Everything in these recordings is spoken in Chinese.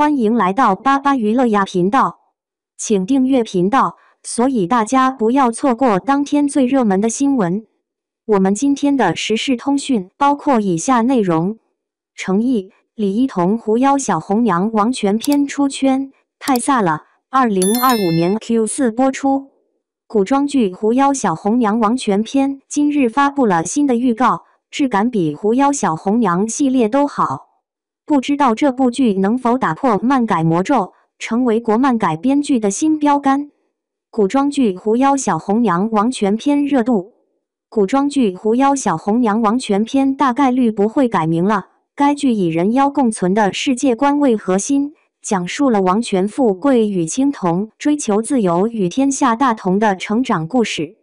欢迎来到巴巴娱乐呀频道，请订阅频道，所以大家不要错过当天最热门的新闻。我们今天的时事通讯包括以下内容：诚意，李一桐狐妖小红娘王权篇出圈，太飒了！2025年 Q4 播出。古装剧《狐妖小红娘王权篇》今日发布了新的预告，质感比《狐妖小红娘》系列都好。不知道这部剧能否打破漫改魔咒，成为国漫改编剧的新标杆？古装剧《狐妖小红娘王权篇》热度。古装剧《狐妖小红娘王权篇》大概率不会改名了。该剧以人妖共存的世界观为核心，讲述了王权富贵与青铜追求自由与天下大同的成长故事。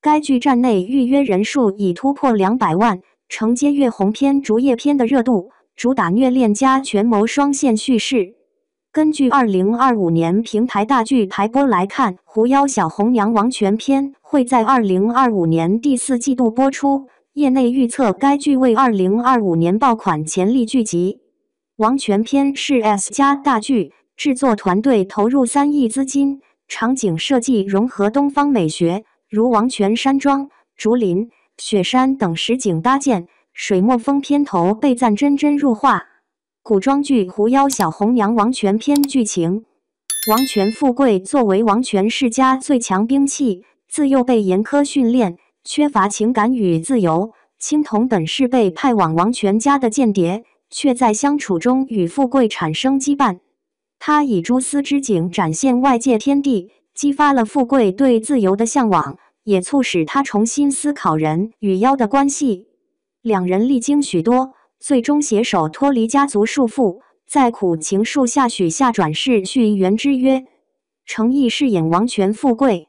该剧站内预约人数已突破200万，承接月红篇、竹叶篇的热度，主打虐恋加权谋双线叙事。根据2025年平台大剧排播来看，《狐妖小红娘王权篇》会在2025年第4季度播出。业内预测该剧为2025年爆款潜力剧集。王权篇是 S 加大剧，制作团队投入3亿资金，场景设计融合东方美学，如王权山庄、竹林、雪山等实景搭建。水墨风片头被赞真入画。古装剧《狐妖小红娘王权篇》剧情：王权富贵作为王权世家最强兵器，自幼被严苛训练，缺乏情感与自由。青铜本是被派往王权家的间谍，却在相处中与富贵产生羁绊。他以蛛丝之景展现外界天地，激发了富贵对自由的向往，也促使他重新思考人与妖的关系。两人历经许多，最终携手脱离家族束缚，在苦情树下许下转世续缘之约。程毅饰演王权富贵，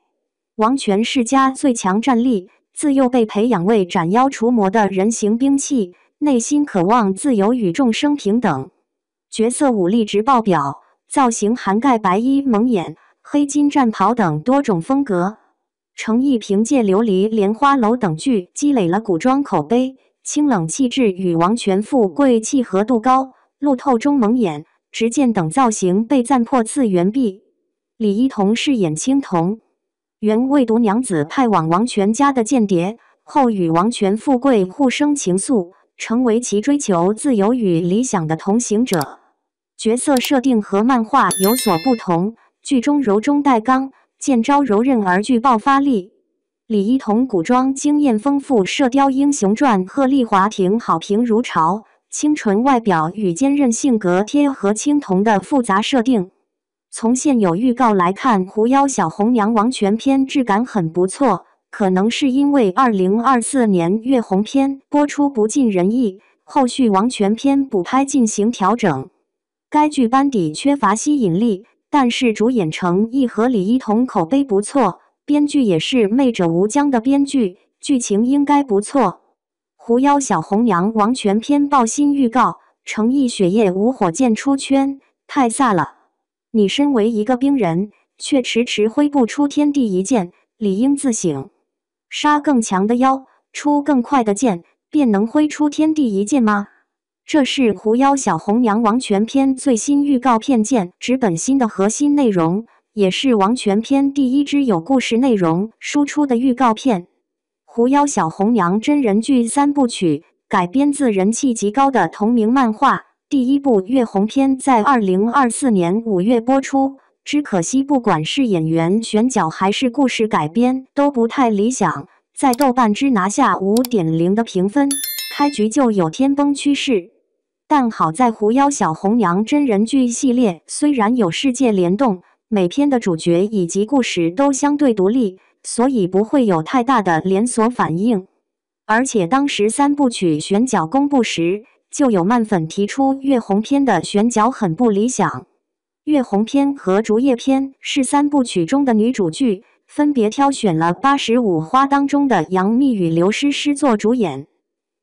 王权世家最强战力，自幼被培养为斩妖除魔的人形兵器，内心渴望自由与众生平等。角色武力值爆表，造型涵盖白衣蒙眼、黑金战袍等多种风格。程毅凭借琉璃莲花楼等剧积累了古装口碑，清冷气质与王权富贵契合度高，路透中蒙眼、执剑等造型被赞破次元壁。李一桐饰演青铜，原为毒娘子派往王权家的间谍，后与王权富贵互生情愫，成为其追求自由与理想的同行者。角色设定和漫画有所不同，剧中柔中带刚，见招柔韧而具爆发力。李一桐古装经验丰富，《射雕英雄传》鹤唳华庭好评如潮，清纯外表与坚韧性格贴合青铜的复杂设定。从现有预告来看，《狐妖小红娘王权篇》质感很不错，可能是因为2024年月红篇播出不尽人意，后续王权篇补拍进行调整。该剧班底缺乏吸引力，但是主演程毅和李一桐口碑不错。编剧也是媚者无疆的编剧，剧情应该不错。狐妖小红娘王权篇爆新预告，程毅雪夜无火箭出圈，太飒了！你身为一个兵人，却迟迟挥不出天地一剑，理应自省。杀更强的妖，出更快的剑，便能挥出天地一剑吗？这是狐妖小红娘王权篇最新预告片剑指本心的核心内容。也是王权篇第一支有故事内容输出的预告片。狐妖小红娘真人剧3部曲改编自人气极高的同名漫画，第一部月红篇在2024年5月播出。只可惜不管是演员选角还是故事改编都不太理想，在豆瓣只拿下 5.0 的评分，开局就有天崩趋势。但好在狐妖小红娘真人剧系列虽然有世界联动，每篇的主角以及故事都相对独立，所以不会有太大的连锁反应。而且当时3部曲选角公布时，就有漫粉提出月红篇的选角很不理想。月红篇和竹叶篇是3部曲中的女主剧，分别挑选了85花当中的杨幂与刘诗诗做主演。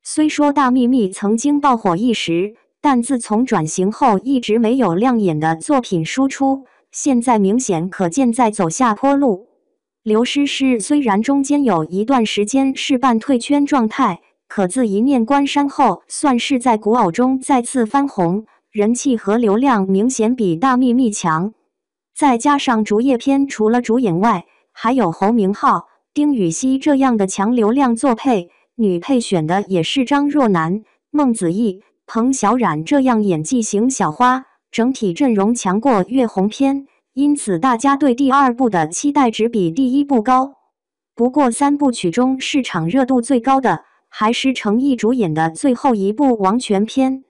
虽说大幂幂曾经爆火一时，但自从转型后一直没有亮眼的作品输出。现在明显可见在走下坡路。刘诗诗虽然中间有一段时间是半退圈状态，可自一念关山后，算是在古偶中再次翻红，人气和流量明显比大幂幂强。再加上竹叶篇除了主演外，还有侯明昊、丁禹兮这样的强流量作配，女配选的也是张若楠、孟子义、彭小苒这样演技型小花，整体阵容强过月红篇，因此大家对第二部的期待值比第一部高。不过三部曲中市场热度最高的还是程毅主演的最后一部《王权篇》。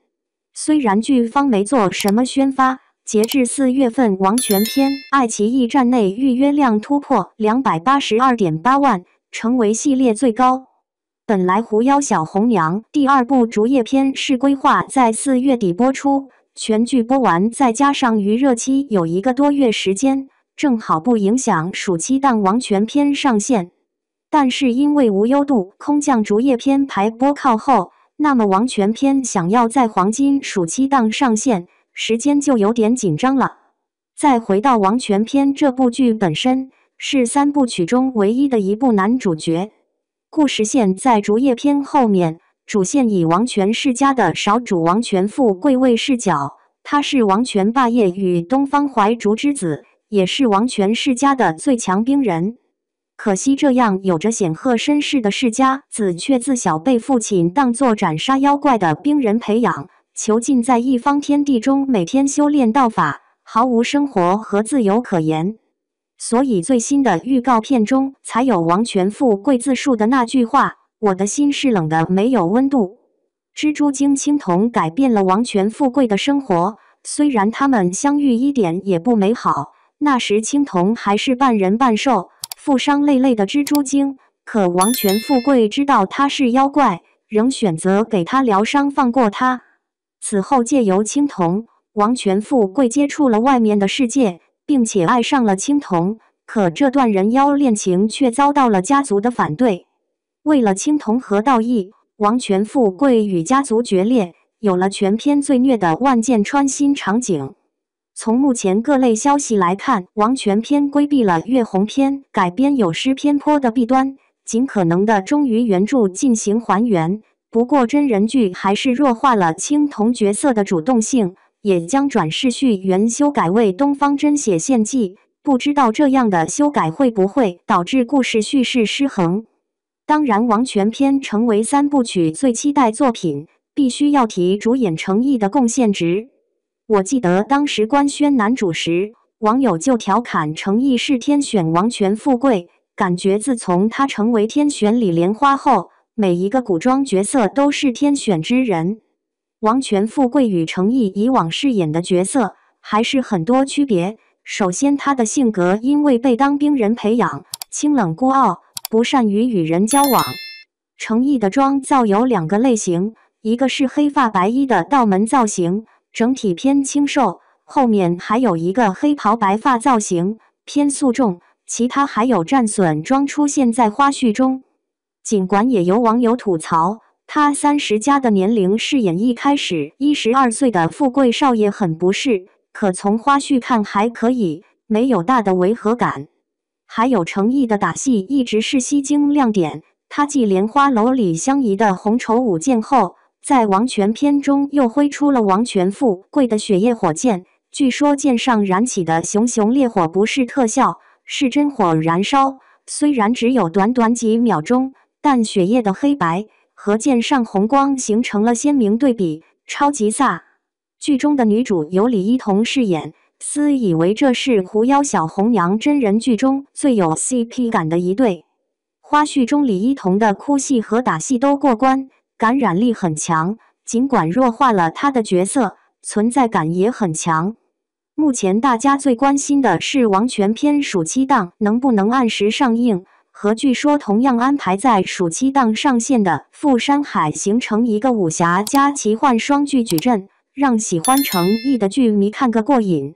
虽然剧方没做什么宣发，截至4月份，《王权篇》爱奇艺站内预约量突破282.8万，成为系列最高。本来《狐妖小红娘》第二部竹叶篇是规划在4月底播出，全剧播完再加上余热期有1个多月时间，正好不影响暑期档《王权篇》上线。但是因为无忧渡空降竹叶篇排播靠后，那么《王权篇》想要在黄金暑期档上线，时间就有点紧张了。再回到《王权篇》这部剧本身，是3部曲中唯一的一部男主角。故事线在竹叶篇后面，主线以王权世家的少主王权富贵为视角，他是王权霸业与东方怀竹之子，也是王权世家的最强兵人。可惜这样有着显赫身世的世家子，却自小被父亲当作斩杀妖怪的兵人培养，囚禁在一方天地中，每天修炼道法，毫无生活和自由可言。所以最新的预告片中才有王权富贵自述的那句话：“我的心是冷的，没有温度。”蜘蛛精青铜改变了王权富贵的生活，虽然他们相遇一点也不美好，那时青铜还是半人半兽，负伤累累的蜘蛛精，可王权富贵知道他是妖怪，仍选择给他疗伤，放过他。此后借由青铜，王权富贵接触了外面的世界，并且爱上了青铜，可这段人妖恋情却遭到了家族的反对。为了青铜和道义，王权富贵与家族决裂，有了全篇最虐的万箭穿心场景。从目前各类消息来看，王权篇规避了月红篇改编有失偏颇的弊端，尽可能的忠于原著进行还原。不过真人剧还是弱化了青铜角色的主动性，也将转世续缘修改为东方真血献祭，不知道这样的修改会不会导致故事叙事失衡。当然，王权篇成为3部曲最期待作品，必须要提主演程毅的贡献值。我记得当时官宣男主时，网友就调侃程毅是天选王权富贵，感觉自从他成为天选李莲花后，每一个古装角色都是天选之人。王权富贵与程毅以往饰演的角色还是很多区别。首先，他的性格因为被当兵人培养，清冷孤傲，不善于与人交往。程毅的妆造有2个类型，一个是黑发白衣的道门造型，整体偏清瘦，后面还有一个黑袍白发造型，偏素重，其他还有战损妆出现在花絮中。尽管也有网友吐槽，他30加的年龄饰演一开始12岁的富贵少爷很不适，可从花絮看还可以，没有大的违和感。还有程毅的打戏一直是吸睛亮点，他继莲花楼里相宜的红绸舞剑后，在王权篇中又挥出了王权富贵的血液火箭，据说剑上燃起的熊熊烈火不是特效，是真火燃烧，虽然只有短短几秒钟，但血液的黑白和剑上红光形成了鲜明对比，超级飒。剧中的女主由李一桐饰演，私以为这是狐妖小红娘真人剧中最有 CP 感的一对。花絮中李一桐的哭戏和打戏都过关，感染力很强，尽管弱化了她的角色，存在感也很强。目前大家最关心的是王权篇暑期档能不能按时上映，和据说同样安排在暑期档上线的《富山海》形成一个武侠加奇幻双剧矩阵，让喜欢程毅的剧迷看个过瘾。